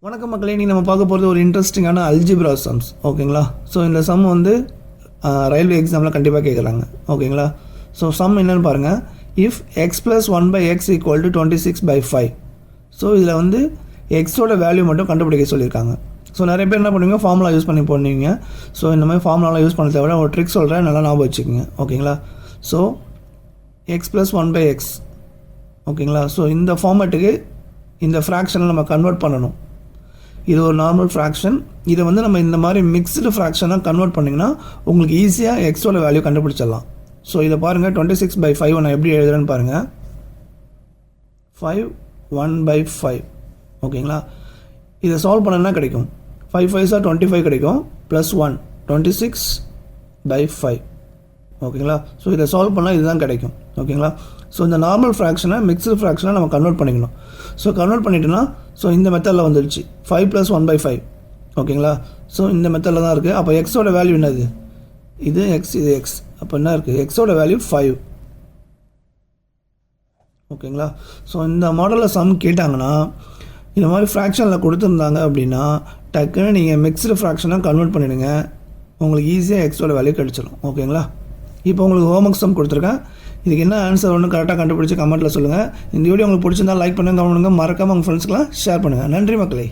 வணக்கம் மக்களே, நீங்கள் நம்ம பார்க்க போகிறது ஒரு இன்ட்ரெஸ்டிங்கான அல்ஜிப்ரா சம்ஸ். ஓகேங்களா? ஸோ இந்த சம் வந்து ரயில்வே எக்ஸாமில் கண்டிப்பாக கேட்குறாங்க. ஓகேங்களா? ஸோ சம் என்னென்னு பாருங்கள். If X plus 1/x equal to 26/5. So இதில் வந்து எக்ஸோட வேல்யூ மட்டும் கண்டுபிடிக்க சொல்லியிருக்காங்க. ஸோ நிறைய பேர் என்ன பண்ணுவீங்க, ஃபார்முலா யூஸ் பண்ணி போடுவீங்க. ஸோ இந்த மாதிரி ஃபார்முலாலாம் யூஸ் பண்ண தேவை, ஒரு ட்ரிக் சொல்கிறேன், நல்லா ஞாபகம் வச்சுக்கோங்க. ஓகேங்களா? So X plus 1/x. ஓகேங்களா? ஸோ இந்த ஃபார்மேட்டுக்கு இந்த ஃப்ராக்ஷனை நம்ம கன்வெர்ட் பண்ணணும். இது ஒரு நார்மல் ஃப்ராக்ஷன். இதை வந்து நம்ம இந்த மாதிரி மிக்ஸ்டு ஃப்ராக்ஷனாக கன்வெர்ட் பண்ணிங்கன்னா உங்களுக்கு ஈஸியாக எக்ஸோட வேல்யூ கண்டுபிடிச்சிடலாம். ஸோ இதை பாருங்கள், 26/5 நான் எப்படி எழுதுறேன்னு பாருங்கள். 5 1/5. ஓகேங்களா? இதை சால்வ் பண்ணனா கிடைக்கும். 5 5s 25 கிடைக்கும், ப்ளஸ் 1 26/5. ஓகேங்களா? ஸோ இதை சால்வ் பண்ணால் இதுதான் கிடைக்கும். ஓகேங்களா? ஸோ இந்த நார்மல் ஃப்ராக்ஷனை மிக்ஸ்டு ஃப்ராக்ஷனை நம்ம கன்வெர்ட் பண்ணிக்கணும். ஸோ கன்வெர்ட் பண்ணிட்டோன்னா ஸோ இந்த மெத்தடில் வந்துடுச்சு 5 + 1/5. ஓகேங்களா? ஸோ இந்த மெத்தடில் தான் இருக்குது. அப்போ எக்ஸோட வேல்யூ என்னது? இது எக்ஸ், இது எக்ஸ். அப்போ என்ன இருக்குது? எக்ஸோட வேல்யூ 5. ஓகேங்களா? ஸோ இந்த மாடலில் சம் கேட்டாங்கன்னா இந்த மாதிரி ஃப்ராக்ஷனில் கொடுத்துருந்தாங்க அப்படின்னா டக்குன்னு நீங்கள் மிக்ஸ்டு ஃப்ராக்ஷனாக கன்வெர்ட் பண்ணிவிடுங்க. உங்களுக்கு ஈஸியாக எக்ஸோட வேல்யூ கிடச்சிடும். ஓகேங்களா? இப்போ உங்களுக்கு ஹோம்ஒர்க் சம் கொடுத்துருக்கேன். இதுக்கு என்ன ஆன்சர் ஒன்று கரெக்டாக கண்டுபிடிச்சி கமெண்ட்டில் சொல்லுங்கள். இந்த வீடியோ உங்களுக்கு பிடிச்சிருந்தா லைக் பண்ணுங்கள், கமெண்ட் பண்ணுங்கள், மறக்காமல் உங்கள் ஃப்ரெண்ட்ஸ்க்கெலாம் ஷேர் பண்ணுங்கள். நன்றி மக்களே.